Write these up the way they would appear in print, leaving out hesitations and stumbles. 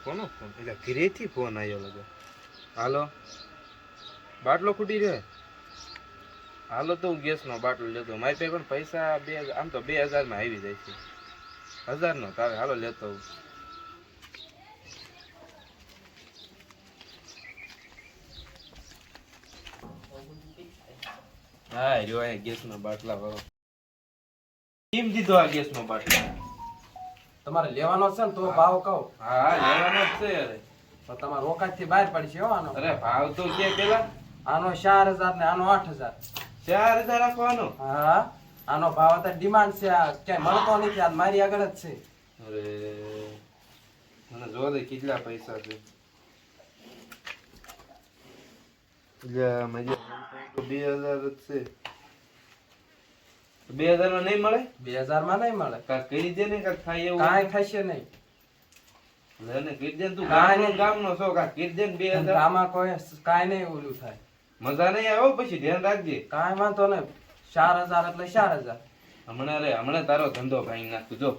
કોનો ફોન? એટલે ઘરેથી ફોન આવ્યો લાગે. હાલો, બાટલો ખૂટી રહ્યો. હાલો તો હું ગેસનો બાટલો લેતો. મારી પાસે પણ પૈસા આમ તો 2000 આવી જાય છે. 1000 નો તારે હાલો લેતો હું. હા જો આ ગેસનો બાટલા વાળો કેમ દીધો આ ગેસનો બાટલો? તમારે લેવાનો છે ને તો ભાવ કહો. હા લેવાનો જ છે. અરે તો તમારે રોકાજ થી બહાર પડશે હો આનો. અરે ભાવ તો કે પેલા આનો 4000 ને આનો 8000. 4000 રાખવાનો. હા આનો ભાવ અત્યારે ડિમાન્ડ છે. આ ક્યાંય મળતો નથી. આ મારી આગળ જ છે. અરે મને જો દે કેટલા પૈસા છે. જા મજે 2000 જ છે. 2000 માં નહીં મળે? 2000 માં નહીં મળે. કાક કરી દે ને, કાક થાય એવું. કાંઈ થશે નહીં. લેને કરી દે ને, તું કાંઈ ગામનો છો, કાક કરી દે ને 2000. આમાં કોઈ કાંઈ નહીં ઓલું થાય. મજા નહીં આવે પછી ધ્યાન રાખજે. કાંઈ વાંધો નહીં. 4000 એટલે 4000. હમણાં તારો ધંધો ભાઈ નાખું જો.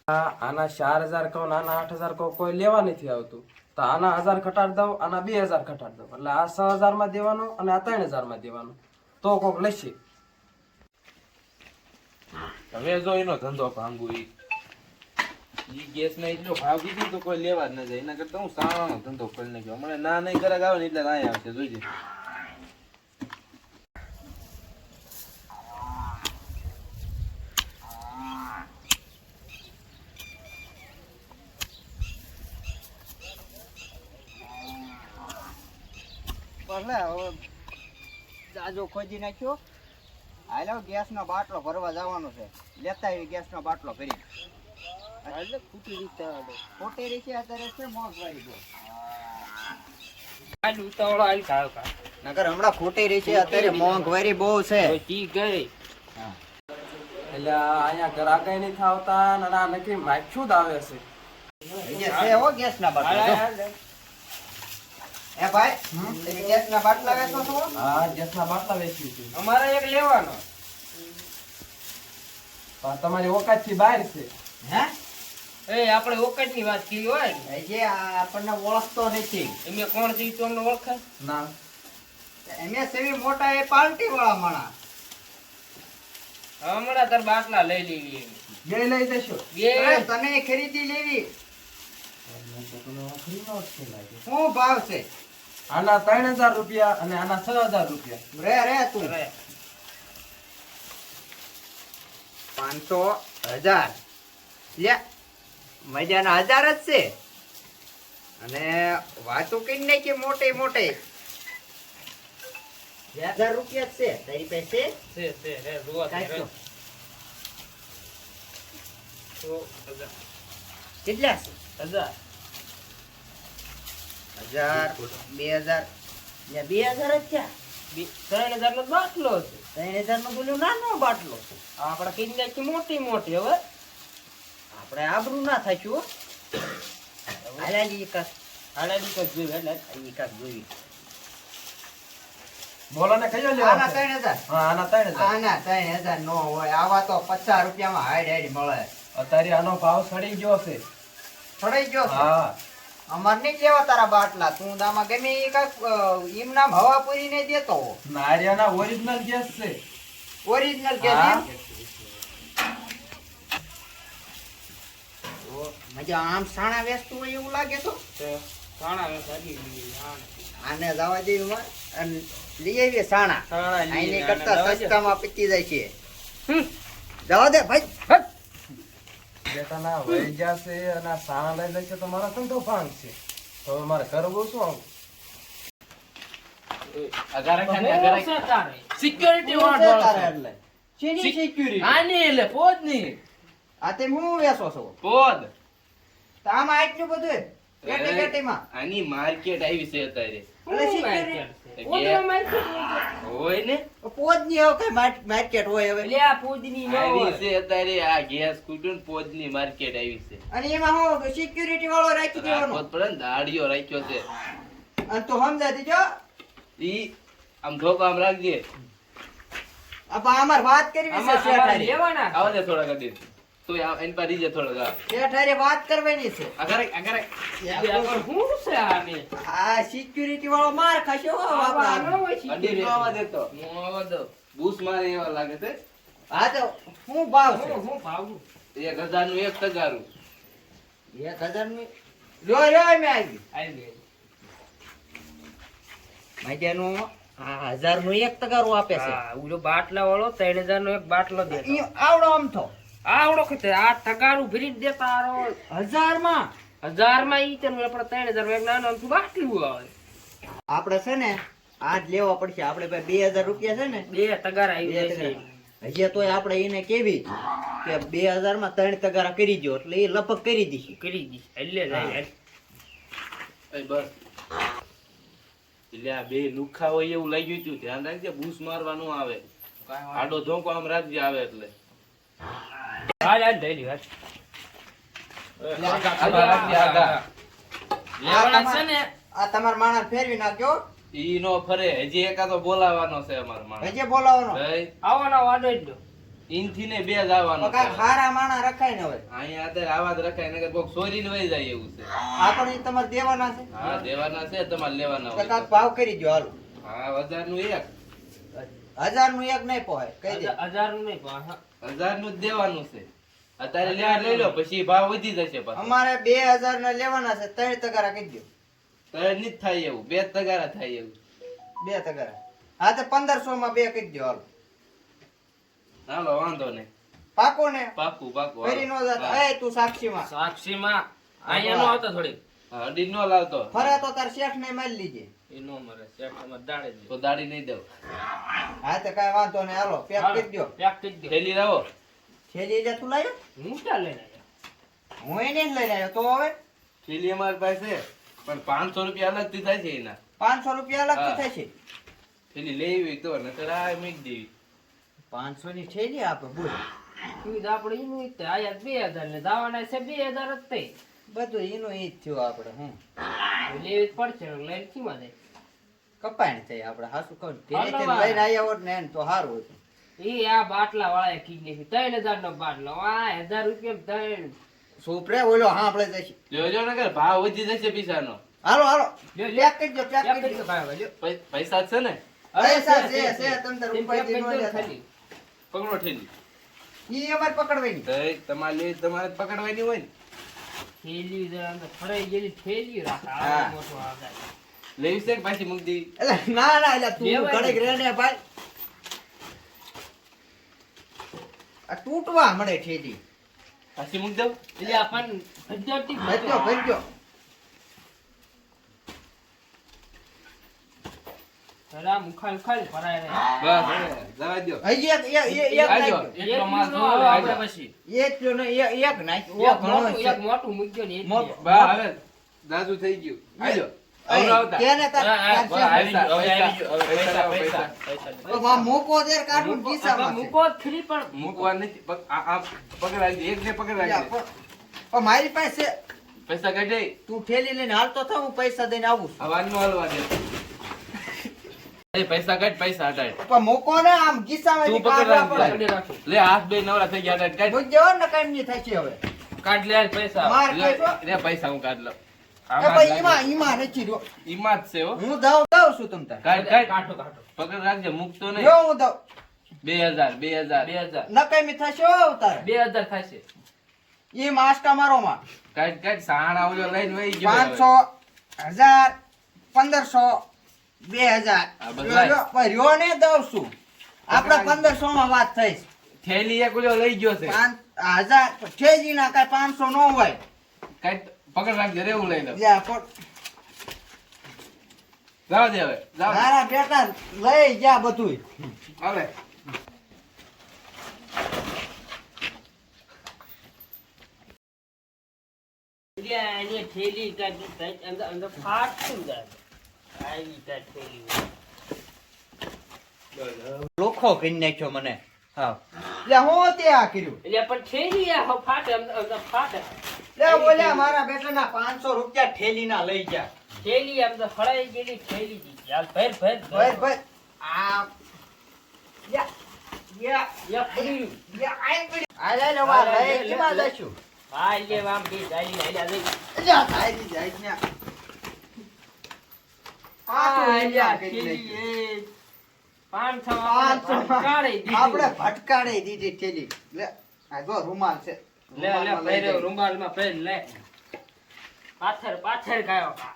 આના 4000 કહો ને આના 8000 કહો, કોઈ લેવા નથી આવતું. તો આના 1000 ઘટાડ દઉં, આના 2000 ઘટાડ દઉં. એટલે આ 6000 માં દેવાનું અને આ 3000 માં દેવાનું. તો કોક લેશે. હવે જો એનો ધંધો ભાંગુ ઈ ગેસ ના એટલો ભાવ કીધી તો કોઈ લેવા જ ન જાય. એના કરતા હું સાવાનો ધંધો કરી નાખ્યો. હમણાં ના નહીં કરાક આવે ને એટલે ના આવશે જોઈજે. જાજો ખોજી નાખ્યો. હાલો ગેસ નો બાટલો ભરવા જવાનો છે. લેતા આવી ગેસ નો બાટલો ભરી. એટલે ખોટી રીતે અત્યારે છે મોંઘવારી બહુ. નકર હમણાં ખોટી રહી છે અત્યારે મોંઘવારી બહુ છે. એટલે અહીંયા ગ્રાહકે નહીં થાવતા અને આ નક્કી માખ્યું જ આવે છે. છે હો ગેસ ના બાટલા. એ ભાઈ તમે ગેસ ના બાટલા વેચો છો? હા ગેસના બાટલા વેચી છે. અમારે એક લેવાનો. પણ તમારી ઓકાત થી બહાર છે. હે એ આપણે ઓકાત ની વાત કરી હોય ને, જે આપણને ઓળખતો નથી. એમે કોણ છે ઈ તો અમને ઓળખે ના એમે સેવી મોટા એ પાર્ટી વાળા માણા. હમણાં તાર બાટલા લઈ લેવી. બે લઈ જશો. બે અરે તને ખરીદી લેવી. શું ભાવ છે? આના 3000 રૂપિયા અને આના 6000 રૂપિયા. રે તું 500 1000 લે મજાના 1000 જ છે. અને વાતો કરી નાખી મોટી મોટી. 1000 રૂપિયા જ છે તારી પાસે? છે રે જોવા દે રે. તો કેટલા છે? 1000 1000 2000 જ છે. 3000 નો બાટલો છે. 3000 નો બોલ્યો નાનો બાટલો છે. આપણે કઈ નાખી મોટી મોટી. હવે આપણે આબરૂ ના થાક્યું. હાલાલી કાક હાલાડી તો જોઈ એટલે ઈ કાક જોઈ. બોલો ને કયો લેવો આના છે? 3000. હા આના 3000. આના 3000 નો હોય. આવા તો 50 રૂપિયામાં હાઈડ મળે. અત્યારે આનો ભાવ સડી ગયો છે. છોડાઈ ગયો છે. હા અમાર નહીં લેવા તારા બાટલા. તું દામાં ગમે એ કાક એમ નામ હવા પૂરી ને દેતો. નારિયાના ઓરિજિનલ ગેસ છે. ઓરિજિનલ કે હા. મજા આમ સાણા વેચતું હોય એવું લાગે તો. સાણા વેચાડી આને જવા જેવી માં અને લઈ આવીએ સાણા. સાણા લઈ આને આવીએ, કરતા આને જવા દે. સસ્તામાં પતી જાય છે. જવા દે ભાઈ. બેટાના વહી જશે અને આ સાણા લઈ લેશે તો મારા ધંધો ભાંગ છે. તો હવે મારે કરવું શું આવું? સિક્યોરિટી શું છે તારે એટલે? શેની security? આની એટલે પોદ ની આ તે હું વેચો છો? પોદ તો આમાં આટલું બધું કેટી કેટીમાં. આની માર્કેટ આવી છે અત્યારે. એટલે security. હોય ને પોદ ની હવે કઈ માર્કેટ હોય હવે. આવી છે અત્યારે. આ ગેસ કુટુંબ પોદની માર્કેટ આવી છે. અને એમાં હું સિક્યુરિટી વાળો રાખી દેવાનો. પોદ પડે ને દાડિયો રાખ્યો છે. અને તું સમજા દીજો. ઈ આમ ધોકો આમ રાખજે. અમાર વાત કરવી છે શેઠારી. આવા દે થોડા કદી. તો એની પર રીજે થોડો ગા શેઠ હારે વાત કરવાની છે. અગરે હું છે આને આ સિક્યુરિટી વાળો માર ખાશે હો બાપા. અડી નો આવા દેતો હું આવા દો બૂસ મારે એવા લાગે છે હા તો શું ભાવ છે? હું ભાવું 1000 નું એક તગારું 1000 ની લ્યો મેં આવી આવી મજાનું આ 1000 નું એક તગારું આપે છે. હા ઓલો બાટલા વાળો 3000 નો એક બાટલો દે ઈ આવડો આમ થો આવડો કે આ તગારું ભરી દેતા આરો 1000 માં 1000 માં ઈ તને આપણે 3000 માં એક નાનો આમથું બાટલું આવે આપણે છે ને આજ લેવા પડશે. આપણે ભાઈ 2000 રૂપિયા છે ને બે તગારા આવી બે જાય છે તગારા. હજી તોય આપણે એને કેવી કે 2000 માં 3 તગારા કરી દો એટલે એ લપક કરી દીધી. કરી દી એટલે લઈ એ બસ એટલે આ બે લુખા હોય એવું લઈ ગયું તું ધ્યાન રાખજે બૂસ મારવાનું આવે આડો ધોકો આમ રાખજે આવે એટલે હાલ હાલ લઈ લી હાલ આગા રાખજે આગા લેવાના છે ને આ તમારા માણસ ફેરવી નાખ્યો. ઈ નો ફરે હજી એકાદો બોલાવાનો છે અમાર માણસ હજી બોલાવવાનો ભાઈ આવવાનો વાડો જ દો ઈનથી ને બે જ આવવાનો તો કાંઈક હારા માણસ રખાય ને હવે. અહીંયા અત્યારે આવાજ રખાય નકર કોક ચોરીને વહી જાય એવું છે આ પણ ઈ તમારે દેવાના છે. હા દેવાના છે તમારે લેવાના તો હોય કાંઈક તો. ભાવ કરી દો હાલો. હા 1000 નું એક 1000 નું એક નહીં પોહાય કહી દે. 1000 નું નહીં પણ 1000 નું જ દેવાનું છે અત્યારે લેવા લઈ લો પછી ભાવ વધી જશે પાછો અમારે 2000 ના લેવાના છે. 3 તગારા કહી દો. તો નહીં થાય એવું બે તગારા થાય એવું 2 તગારા હા તો 1500 માં 2 કહી દો હાલો. હાલો વાંધો નહીં પાકો ને પાકું પાકું ફેરી નો જાતા. એ તું સાક્ષીમાં સાક્ષીમાં અહીંયા નો આવતા થોડી અડી નો લાવતો ફરે તો તાર શેઠ ને મારી લીજે. એ નો મરે શેઠમાં દાડે જ તો દાડી નહીં દઉં હા તો કાંઈ વાંધો નહીં હાલો પેક કરી દો. પેક કરી દો થેલી લાવો થેલી લે તું લાવ્યો? હું ક્યાં લઈને આવ્યા હું એને જ લઈને આવ્યો. તો હવે થેલી અમારી પાસે પણ 500 રૂપિયા અલગથી થાય છે એના 500 રૂપિયા અલગથી હા. થશે. થેલી લેવી તો નકર આ મેક દેવી 500 ની થેલી આપે બોલ. ઈ તો આપણે ઈનું ઈ તે આયા 2000 ને દાવાના છે 2000 જ તે બધું એનું ઈ જ થયું આપણે. હું લેવી જ પડશે લઈને કીમાં દે કપાય ને થાય આપણે હાસુ કહું હાલો ઘરેથી વાહ. લઈને આવ્યા હોત ને એને તો સારું હતું. ઈ આ બાટલા વાળાએ કીધી 3000 નો બાટલો આ 1000 રૂપિયા ત્રણ સુપરે ઓલો હા આપણે જઈશું. જોજો નકર ભાવ વધી જશે પીસાનો હાલો હાલો લ્યો, પેક કરી દો પેક પેક કરી કરી દો. દો ભાઈ લ્યો પૈસા છે ને પૈસા છે તમ તાર પેક ઉપાય કરી નો દો લેતા. ખાલી પકડો થેલી ઈ અમારે પકડવાની. તો તમારે લેવી તમારે જ પકડવાની હોય ને થેલી જરા અંદર ફરાઈ ગયેલી થેલી રાખ હા. આ મોટો આગાય લેવી છે કે પાછી મૂકી દેવી એટલે ના ના એટલે તું લેવાય ઘડીક ને. રહે ને ભાઈ. આ તૂટવા મળે થેલી. પાછી મૂકી દઉં એટલે આપણ ભજ્યોતી ભજ્યો ભજ્યો. જરા મુખાલ ખાલ ફરાય રે બસ હવે જવા દ્યો હજી એક આજો નાખ્યો. એટલો માલ નો જોવો આવે આજો આપણે પછી એક જો ને એક નાખ્યો. એક ઘણો મોટું છે. એક મોટું મૂક્યો ને મોટું. એટલે બા હવે દાદુ થઈ ગયું આજો આવડો આવતા કેને તાર હા, હા, તાર બા, છે. આવી ગયું, હવે આવી ગયું, હવે પૈસા, પૈસા, પૈસા. પૈસા. તો આ મૂકો તેર કાઢું મૂકો, ખિસ્સામાં આપણે છે. મૂકો જ ખરી પણ મૂકવા નથી આ પકડ રાખજે એક ને પકડ યા, રાખજે પણ મારી પાસે પૈસા કાઢે તું ઠેલી લઈને હાલતો થા હું પૈસા દઈને આવું છું. હવાનું હલવા દે એ પૈસા કાઢ પૈસા હટાડ પણ મૂકો ને આમ ખિસ્સામાંથી તું પકડ કાઢવા રાખજે. પડે. પકડી રાખો. લે હાથ બે નવરા થઈ ગયા હટાડ કાઢ મૂકી દેવો ને કાંઈ નહીં થશે હવે. કાઢ લે પૈસા માર લે, ખાશો? લે પૈસા હું કાઢ લઉં એ ભાઈ ઈમાં નથી રહ્યો. ઈમાં જ છે હો હું દઉં છું તમ તાર. કાઢ કાઢ કાઢો કાઢો પકડ રાખજે મૂકતો નહીં જો હું દઉં. 2000 2000 2000 નકામી થશે હો તારે. 2000 થશે ઈ માસ્કા મારો માં કાઢ કાઢ સાણા ઓલો લઈને વહી ગયો હવે. 500 1000 1500 આ બદલાય. 2000 પણ રહ્યો ને દઉં છું. આપણે 1500 માં વાત થઈ. થેલી એક ઓલો લઈ ગયો છે 5000 ઠેજી ના કાંઈ 500 નો હોય. કાઢ પકડ રાખજે રે હું લઈ લઉં લ્યા, પણ જાવ દે હવે જાવ મારા બેટા લઈ જા બધુંય. હાલે એટલે આની થેલી કાઢી અંદર અંદર ફાટ શું જાય આવી કાઢ થેલી લોખો કરી નાખ્યો મને. હા લે હું તે આ કર્યું. એટલે પણ થેલી આ ફાટે અંદર અંદર ફાટે લે બોલ્યા મારા બેટાના 500 રૂપિયા ઠેલીના લઈ ગયા. થેલી અંદર ફળાઈ ગયેલી થેલી દીધી હાલ ભર ભર ભાઈ ભાઈ આ લે પડી રહ્યું. આ લે લે વા લઈ કેમાં જઈશું હા લે આમ બે ગાડી લઈ લે જા થાય જાય ને આપણે ભટકાડે દીધી થેલી લે આ જો રૂમાલ છે રૂમાલમાં લઈ જાય. રૂમાલમાં પહેર લે પાથર પાથર ગાયો કા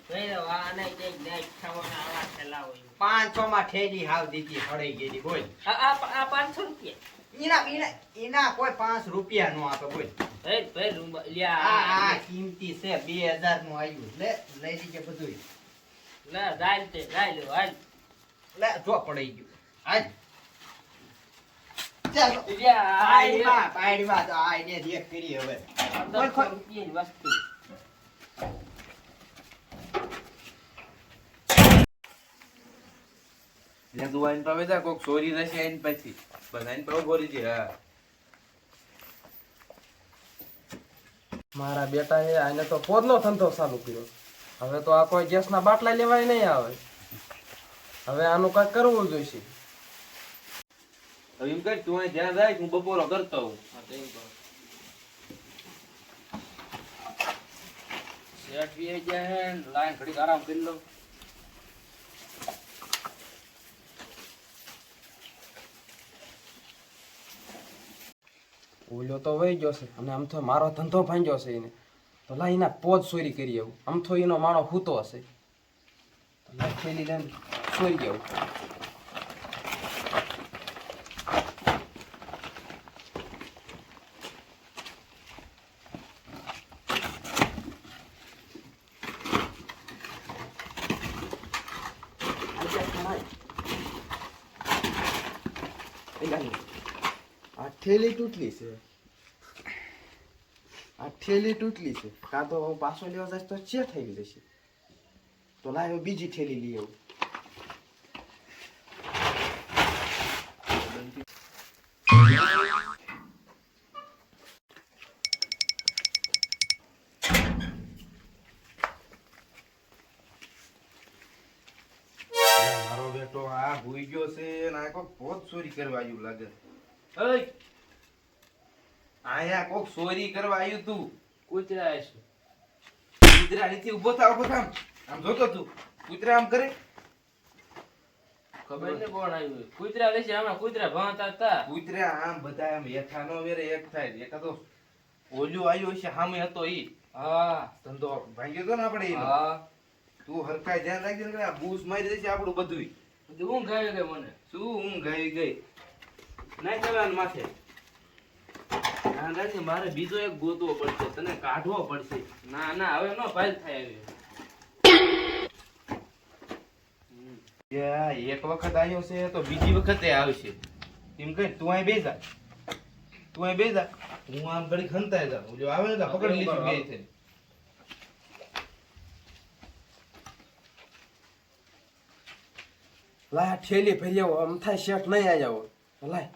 પહેરો આ નહીં કઈ નાખ ખાવાના આવા ખેલા હોય 500 માં થેલી હાવ દીધી હળી ગયેલી બોલ આ 500 રૂપિયા એના કોઈ 5 રૂપિયા નો આપે બોલ પહેર રૂમાલ આ લ્યા કિંમતી છે 2000 નું આવ્યું લે લઈ લીજે બધું લે જાય તે જાય લો હાલ લે જો પડી ગયું આજ ચાલો લ્યા પાડીમાં તો આઈને દેખ કરી હવે 1500 રૂપિયાની વસ્તુ લે તું આઈને પાવે જા કોક ચોરી રહેશે આઈને પછી બસ આઈને પાવ ગોરી છે હા મારા બેટાએ આને તો પોદનો ધંધો ચાલુ કર્યો. હવે તો આ કોઈ ગેસના બાટલા લેવાય નહીં આવે. હવે આનું કંઈક કરવું જોઈશે. હવે એમ કર તું અહીં જ્યાં જાય હું બપોરો કરતો હું શેઠ વી ગયા હે લાઈન ઘડીક આરામ કરી લો ઓલ્યો તો વહી ગયો છે અને આમ તો મારો ધંધો ભાંગ્યો છે એને. તો લા એના પોદ ચોરી કરી આવું. આમ તો એનો માણો હૂતો હશે. તો લા થેલી લઈને ચોરી આવું. આ થેલી તૂટલી છે. આ થેલી તૂટલી છે. કાં તો હું પાછો લેવા જઈશ તો ચે થઈ જશે. તો લાવ બીજી થેલી લઈ આવું. મારો બેટો આ ભૂઈ ગયો છે ને આ કોક પોત ચોરી કરવા આવ્યું લાગે ઓય આયા કોક ચોરી કરવા આવ્યું તું કૂતરા છે કૂતરા નીચે ઊભો થા આમ જોતો તું કૂતરા આમ કરે ખબર ને કોણ આવ્યું કૂતરા લેશે આમાં કૂતરા ભણતા હતા કૂતરા આમ બધા આમ હેઠા નો વેરે એક થાય એક તો ઓલ્યો આવ્યો છે સામે હતો ઈ હા ધંધો ભાંગ્યો તો ને આપણે ઈ હા તું હરખાય ધ્યાન રાખજે ને આ બૂસ મારી દેશે આપણું બધુંય ઊંઘ આવી ગઈ મને શું ઊંઘ આવી ગઈ નાઈ કરવાનું માથે ધ્યાન રાખજે મારે બીજો એક ગોતવો પડશે તને કાઢવો પડશે ના ના હવે નો ફાઇલ થાય આવી એક વખત આવ્યો છે તો બીજી વખતે આવશે એમ કઈ તું અહીં બેસા હું આમ ઘડી ખંતાઈ જાઉં જો આવે ને તો પકડી લીધું બે છે લાય ઠેલી ભરી આવો. આમ થાય શેઠ નહીં આવી આવો. લાય